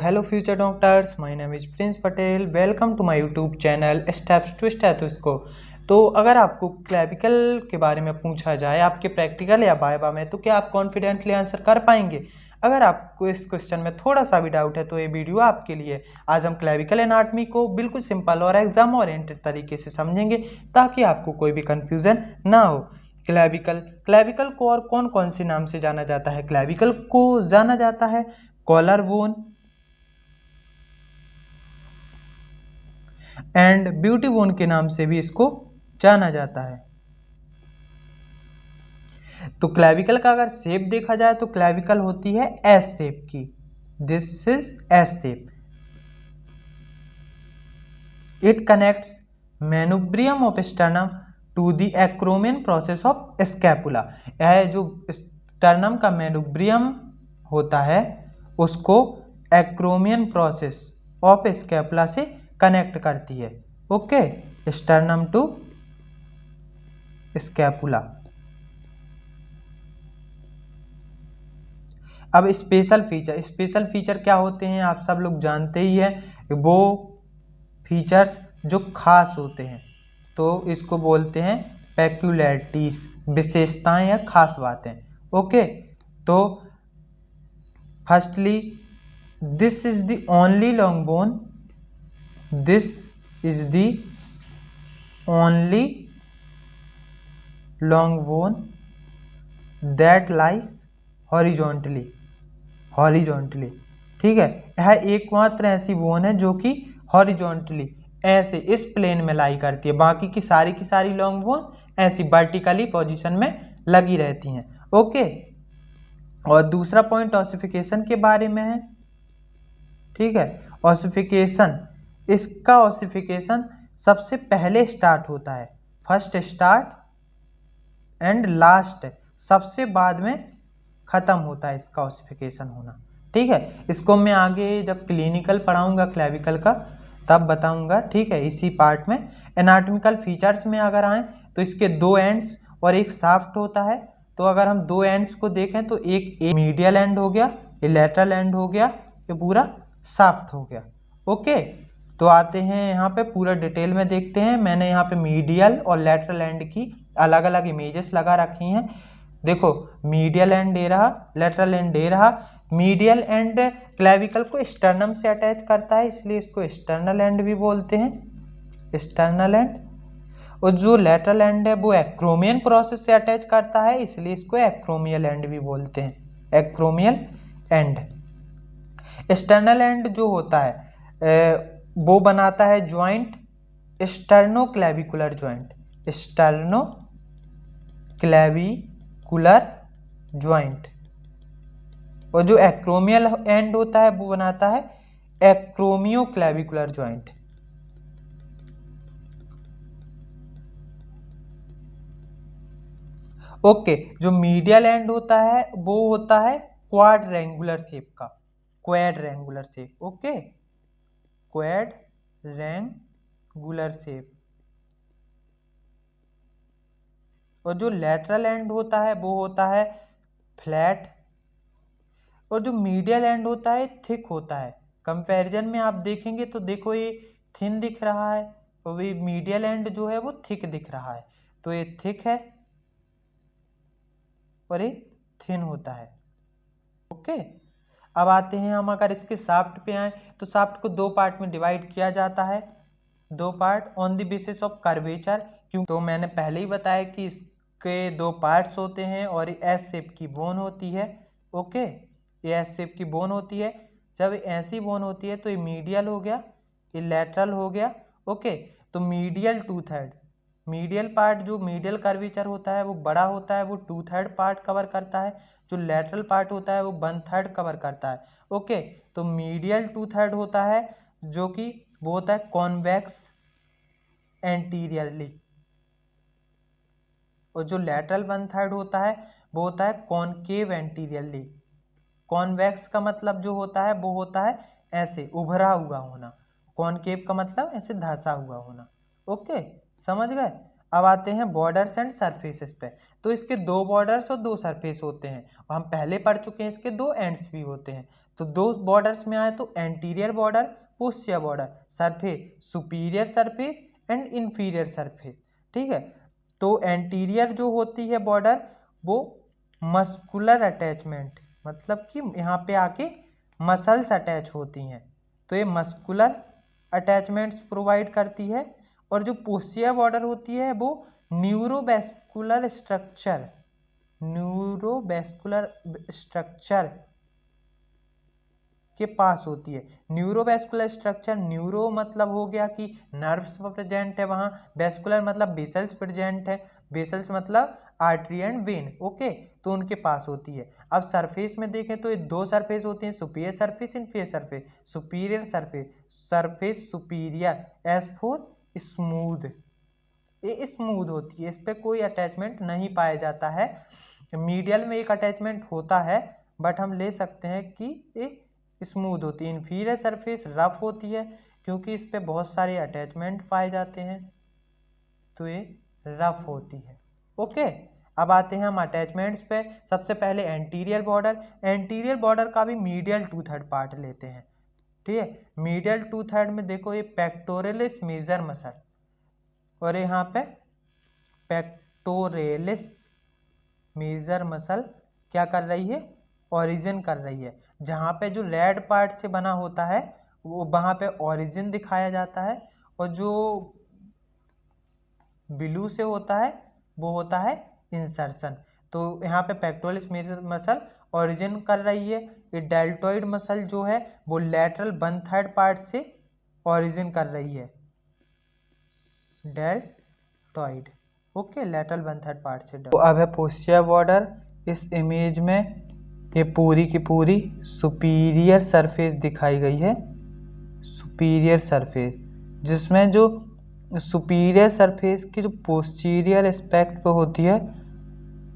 hello future doctors, my name is Prince Patel. Welcome to my YouTube channel Steps to Stethoscope। तो अगर आपको clavicle के बारे में पूछा जाए आपके प्रैक्टिकल या वाइवा में, तो क्या आप कॉन्फिडेंटली आंसर कर पाएंगे? अगर आपको इस क्वेश्चन में थोड़ा सा भी डाउट है तो ये वीडियो आपके लिए। आज हम क्लेविकल एनाटॉमी को बिल्कुल सिंपल और एग्जाम ओरिएंटेड तरीके से समझेंगे ताकि आपको कोई भी कंफ्यूजन ना हो। क्लेविकल को और कौन कौन से नाम से जाना जाता है? क्लेविकल को जाना जाता है collar bone and beauty bone के नाम से भी इसको जाना जाता है। तो क्लेविकल का अगर शेप देखा जाए तो क्लेविकल होती है एस शेप की। This is S shape. It connects manubrium of sternum to the acromion process of scapula. यह जो स्टर्नम का मेनुब्रियम होता है उसको एक्रोमियन प्रोसेस ऑफ स्कैपुला से कनेक्ट करती है। Okay, sternum to scapula. अब स्पेशल फीचर क्या होते हैं आप सब लोग जानते ही हैं। वो फीचर्स जो खास होते हैं तो इसको बोलते हैं पेक्यूलैरिटीज, विशेषताएं या खास बातें। ओके, तो firstly this is the only long bone. This is the only long bone that lies horizontally। ठीक है, यह एकमात्र ऐसी बोन है जो कि हॉरिजॉन्टली ऐसे इस प्लेन में लाई करती है। बाकी की सारी लॉन्ग बोन ऐसी वर्टिकली पोजीशन में लगी रहती हैं। ओके, और दूसरा पॉइंट ऑसिफिकेशन के बारे में है। ठीक है, ऑसिफिकेशन, इसका ऑसिफिकेशन सबसे पहले स्टार्ट होता है, फर्स्ट स्टार्ट एंड लास्ट, सबसे बाद में खत्म होता है इसका ऑसिफिकेशन होना। ठीक है, इसको मैं आगे जब क्लिनिकल पढ़ाऊंगा क्लेविकल का तब बताऊंगा। ठीक है, इसी पार्ट में एनाटॉमिकल फीचर्स में अगर आए तो इसके दो एंड्स और एक शाफ्ट होता है। तो अगर हम दो एंड्स को देखें तो एक मीडियल एंड हो गया, ये लेटरल एंड हो गया, ये पूरा शाफ्ट हो गया। ओके, तो आते हैं यहाँ पे पूरा डिटेल में देखते हैं। मैंने यहाँ पे मीडियल और लेटरल एंड की अलग अलग इमेजेस लगा रखी हैं। देखो, मीडियल एंड दे रहा, लेटरल एंड दे रहा। मीडियल एंड क्लेविकल को स्टर्नम से अटैच करता है, इसलिए इसको एक्सटर्नल एंड भी बोलते हैं, एक्सटर्नल एंड। और जो लेटरल एंड है वो एक्रोमियन प्रोसेस से अटैच करता है, इसलिए इसको एक्रोमियल एंड भी बोलते हैं, एक्रोमियल एंड। एक्सटर्नल एंड जो होता है वो बनाता है joint sternoclavicular joint, sternoclavicular joint. और जो एक्रोमियल एंड होता है वो बनाता है एक्रोमियोक्लेविकुलर ज्वाइंट। ओके, जो मीडियल एंड होता है वो होता है क्वाड्रेंगुलर शेप का, quadrangular shape. Okay, quadrangular shape. और जो लेटरल एंड होता है वो होता है फ्लैट। और जो मीडियल एंड होता है थिक होता है। कंपैरिजन में आप देखेंगे तो देखो ये थिन दिख रहा है और ये मीडियल एंड जो है वो थिक दिख रहा है। तो ये थिक है और ये थिन होता है। ओके, अब आते हैं हम अगर इसके शाफ्ट पे आए तो शाफ्ट को दो पार्ट में डिवाइड किया जाता है, दो part on the basis of curvature. क्यों? तो मैंने पहले ही बताया कि इसके दो पार्ट्स होते हैं और एस शेप की बोन होती है। ओके, ये एस शेप की बोन होती है। जब ऐसी बोन होती है तो ये मीडियल हो गया, ये लेटरल हो गया। ओके, तो medial to third, medial part जो मीडियल कर्वेचर होता है वो बड़ा होता है, वो टू थर्ड पार्ट कवर करता है। जो लेटरल पार्ट होता है वो वन थर्ड कवर करता है। ओके, तो मीडियल टू थर्ड होता है जो कि वो होता है कॉन्वेक्स एंटीरियरली, और जो लेटरल वन थर्ड होता है वो होता है कॉनकेव एंटीरियरली। कॉन्वेक्स का मतलब जो होता है वो होता है ऐसे उभरा हुआ होना, कॉनकेव का मतलब ऐसे धंसा हुआ होना। ओके, समझ गए? अब आते हैं बॉर्डर्स एंड सरफेसेस पे। तो इसके दो बॉर्डर्स और दो सरफेस होते हैं, और हम पहले पढ़ चुके हैं इसके दो एंड्स भी होते हैं। तो दो बॉर्डर्स में आए तो anterior border, posterior border, surface superior surface and inferior surface. ठीक है, तो एंटीरियर जो होती है बॉर्डर वो मस्कुलर अटैचमेंट, मतलब कि यहाँ पे आके मसल्स अटैच होती हैं, तो ये मस्कुलर अटैचमेंट्स प्रोवाइड करती है। और जो पोस्टीरियर बॉर्डर होती है वो न्यूरोवैस्कुलर स्ट्रक्चर के पास होती है। न्यूरोवैस्कुलर स्ट्रक्चर, न्यूरो मतलब हो गया कि नर्व्स प्रेजेंट है वहाँ, वैस्कुलर मतलब वेसल्स प्रेजेंट है, वेसल्स मतलब आर्टरी एंड वेन। ओके, तो उनके पास होती है। अब सरफेस में देखें तो ये दो सरफेस होती हैं, superior surface, inferior surface. Superior surface, surface superior, as for smooth, ये स्मूथ होती है, इस पे कोई अटैचमेंट नहीं पाया जाता है। मीडियल में एक अटैचमेंट होता है, बट हम ले सकते हैं कि ये स्मूथ होती है। इंफीरियर सरफेस रफ होती है, क्योंकि इस पे बहुत सारे अटैचमेंट पाए जाते हैं, तो ये रफ होती है। ओके, अब आते हैं हम अटैचमेंट्स पे। सबसे पहले एंटीरियर बॉर्डर। एंटीरियर बॉर्डर का भी मीडियल 2/3 पार्ट लेते हैं। ठीक है, मीडियल 2/3 में देखो ये पेक्टोरलिस मेजर मसल, और यहाँ पे पेक्टोरलिस मेजर मसल क्या कर रही है, ओरिजिन कर रही है। जहाँ पे जो रेड पार्ट से बना होता है वो वहाँ पे ओरिजिन दिखाया जाता है, और जो ब्लू से होता है वो होता है इंसर्शन। तो यहाँ पे पेक्टोरलिस मेजर मसल ओरिजिन कर रही है। ये डेल्टोइड मसल जो है वो लेटरल 1/3 पार्ट से ओरिजिन कर रही है, डेल्टोइड। ओके, लेटरल 1/3 पार्ट से। तो अब है पोस्टीरियर बॉर्डर। इस इमेज में ये पूरी की पूरी सुपीरियर सरफेस दिखाई गई है, सुपीरियर सरफेस, जिसमें जो सुपीरियर सरफेस की जो पोस्टीरियर एस्पेक्ट पे होती है,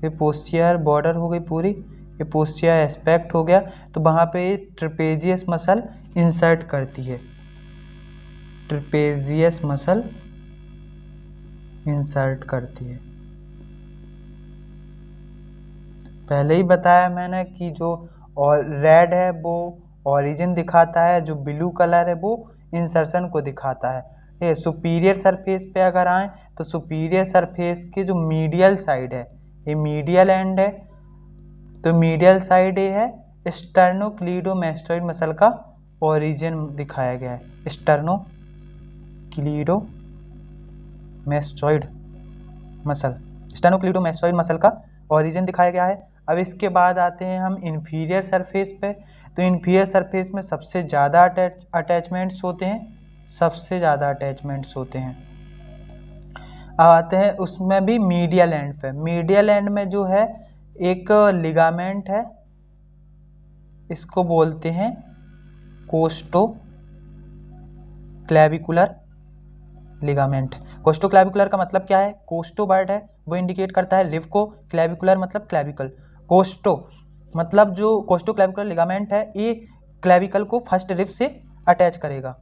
ये पोस्टीरियर बॉर्डर हो गई पूरी, ये पोस्टीरियर एस्पेक्ट हो गया, तो वहाँ पे ये ट्रेपेजियस मसल इंसर्ट करती है, ट्रेपेजियस मसल इंसर्ट करती है। पहले ही बताया मैंने कि जो और रेड है वो ओरिजिन दिखाता है, जो ब्लू कलर है वो इंसर्शन को दिखाता है। ये सुपीरियर सरफेस पे अगर आए तो सुपीरियर सरफेस के जो मीडियल साइड है, ये मीडियल एंड है, तो मीडियल साइड ये है स्टर्नोक्लीडोमास्टोइड मसल का ओरिजिन दिखाया गया है, स्टर्नोक्लीडोमास्टोइड मसल, स्टर्नोक्लीडोमास्टोइड मसल का ओरिजिन दिखाया गया है। अब इसके बाद आते हैं हम इन्फीरियर सरफेस पे। तो इन्फीरियर सरफेस में सबसे ज़्यादा अटैचमेंट्स होते हैं, सबसे ज़्यादा अटैचमेंट्स होते हैं। अब आते हैं उसमें भी मीडियल एंड पे। मीडियल एंड में जो है एक लिगामेंट है, इसको बोलते हैं costo clavicular ligament. Costo clavicular का मतलब क्या है, कोस्टो वर्ड है वो इंडिकेट करता है लिव को, क्लैविकुलर मतलब क्लैविकल। कोस्टो मतलब जो कोस्टो क्लैविकुलर लिगामेंट है ये क्लैविकल को फर्स्ट रिब से अटैच करेगा,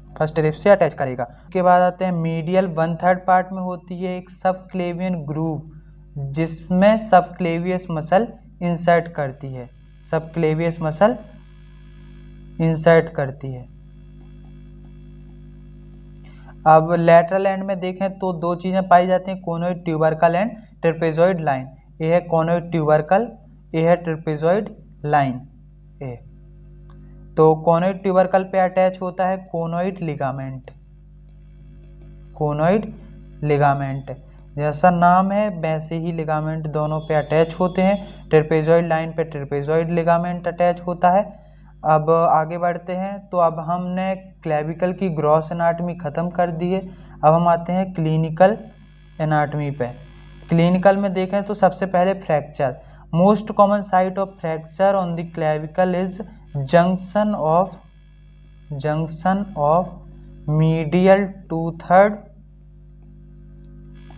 फर्स्ट रिब से अटैच करेगा। उसके बाद आते हैं मीडियल 1/3 पार्ट में होती है एक सबक्लेवियन ग्रूव, जिसमें सबक्लेवियस मसल इंसर्ट करती है, सबक्लेवियस मसल इंसर्ट करती है। अब लेटरल एंड में देखें तो दो चीज़ें पाई जाती हैं, conoid tubercle and trapezoid line. ये है कोनोइड ट्यूबरकल, ये है ट्रेपेजॉइड लाइन। ये तो कोनोइड ट्यूबरकल पे अटैच होता है कोनोइड लिगामेंट, कोनोइड लिगामेंट जैसा नाम है वैसे ही लिगामेंट दोनों पे अटैच होते हैं। ट्रेपेजॉइड लाइन पे ट्रेपेजॉइड लिगामेंट अटैच होता है। अब आगे बढ़ते हैं, तो अब हमने क्लैविकल की ग्रॉस एनाटमी ख़त्म कर दी है। अब हम आते हैं क्लिनिकल एनाटमी पे। क्लिनिकल में देखें तो सबसे पहले fracture. Most common site of fracture on the clavicle is junction of medial 2/3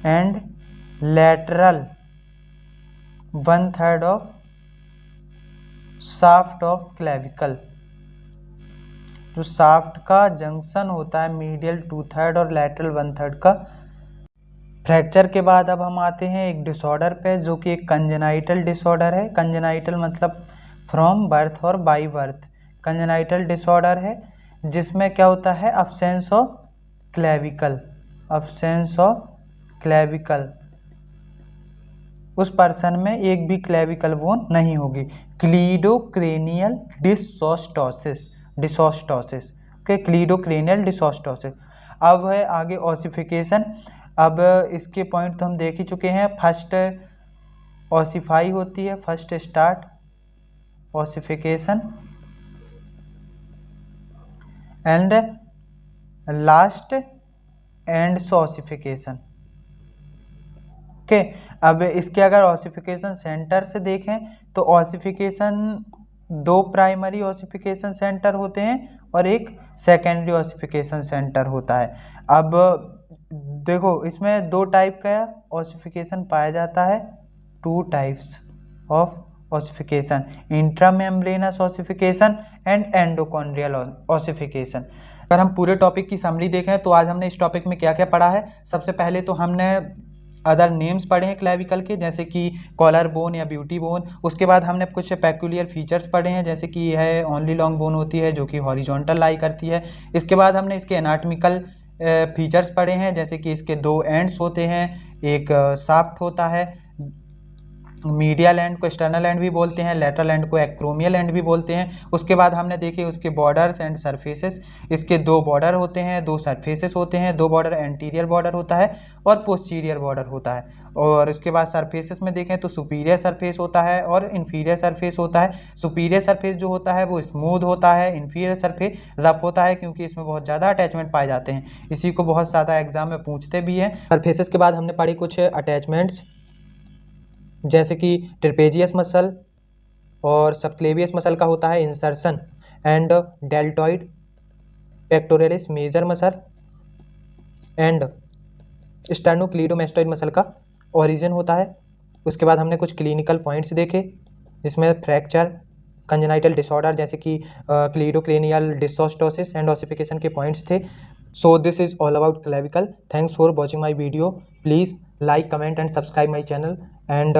and lateral 1/3 of shaft of clavicle. जो शाफ्ट का जंक्शन होता है मीडियल 2/3 और लेटरल 1/3 का, फ्रैक्चर के बाद अब हम आते हैं एक डिसऑर्डर पे, जो कि एक कंजेनाइटल डिसऑर्डर है। कंजेनाइटल मतलब फ्रॉम बर्थ और बाई बर्थ। कंजेनाइटल डिसऑर्डर है जिसमें क्या होता है, absence of clavicle, absence of clavicle, उस पर्सन में एक भी क्लेविकल बोन नहीं होगी। क्लीडोक्रेनियल डिसोस्टोसिस, डिसोस्टोसिस के क्लीडोक्रेनियल डिसोस्टोसिस। अब है आगे ऑसिफिकेशन। अब इसके पॉइंट तो हम देख ही चुके हैं। फर्स्ट ऑसिफाई होती है, first start ossification and last and ossification. Okay, अब इसके अगर ऑसिफिकेशन सेंटर से देखें तो ऑसिफिकेशन दो प्राइमरी ऑसिफिकेशन सेंटर होते हैं और एक सेकेंडरी ऑसिफिकेशन सेंटर होता है। अब देखो इसमें दो टाइप का ऑसिफिकेशन पाया जाता है, two types of ossification, intramembranous ossification and endochondral ossification. अगर हम पूरे टॉपिक की समरी देखें तो आज हमने इस टॉपिक में क्या क्या पढ़ा है। सबसे पहले तो हमने अदर नेम्स पढ़े हैं क्लेविकल के, जैसे कि कॉलर बोन या ब्यूटी बोन। उसके बाद हमने कुछ पेक्यूलियर फीचर्स पढ़े हैं, जैसे कि यह ओनली लॉन्ग बोन होती है जो कि हॉरिजॉन्टल लाई करती है। इसके बाद हमने इसके एनाटॉमिकल फीचर्स पढ़े हैं, जैसे कि इसके दो एंड्स होते हैं, एक शाफ्ट होता है, मीडियल एंड को एक्सटर्नल एंड भी बोलते हैं, लेटरल एंड को एक्रोमियल एंड भी बोलते हैं। उसके बाद हमने देखे उसके बॉर्डर्स एंड सरफेसेस। इसके दो बॉर्डर होते हैं, दो सरफेसेस होते हैं, दो बॉर्डर एंटीरियर बॉर्डर होता है और पोस्टीरियर बॉर्डर होता है। और इसके बाद सरफेसेस में देखें तो सुपीरियर सरफेस होता है और इन्फीरियर सरफेस होता है। सुपीरियर सरफेस जो होता है वो स्मूथ होता है, इन्फीरियर सरफेस रफ होता है, क्योंकि इसमें बहुत ज़्यादा अटैचमेंट पाए जाते हैं। इसी को बहुत ज़्यादा एग्जाम में पूछते भी हैं। सरफेसेस के बाद हमने पढ़ी कुछ अटैचमेंट्स, जैसे कि ट्रेपेजियस मसल और सबक्लेवियस मसल का होता है insertion and deltoid, pectoralis major muscle and sternocleidomastoid muscle का ओरिजिन होता है। उसके बाद हमने कुछ क्लिनिकल पॉइंट्स देखे, जिसमें फ्रैक्चर, कंजेनाइटल डिसऑर्डर जैसे कि क्लीडोक्रेनियल डिसोस्टोसिस एंड ऑसिफिकेशन के पॉइंट्स थे। So this is all about clavicle. Thanks for watching my video. Please like, comment and subscribe my channel and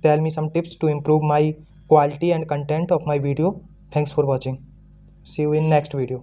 tell me some tips to improve my quality and content of my video. Thanks for watching. See you in next video.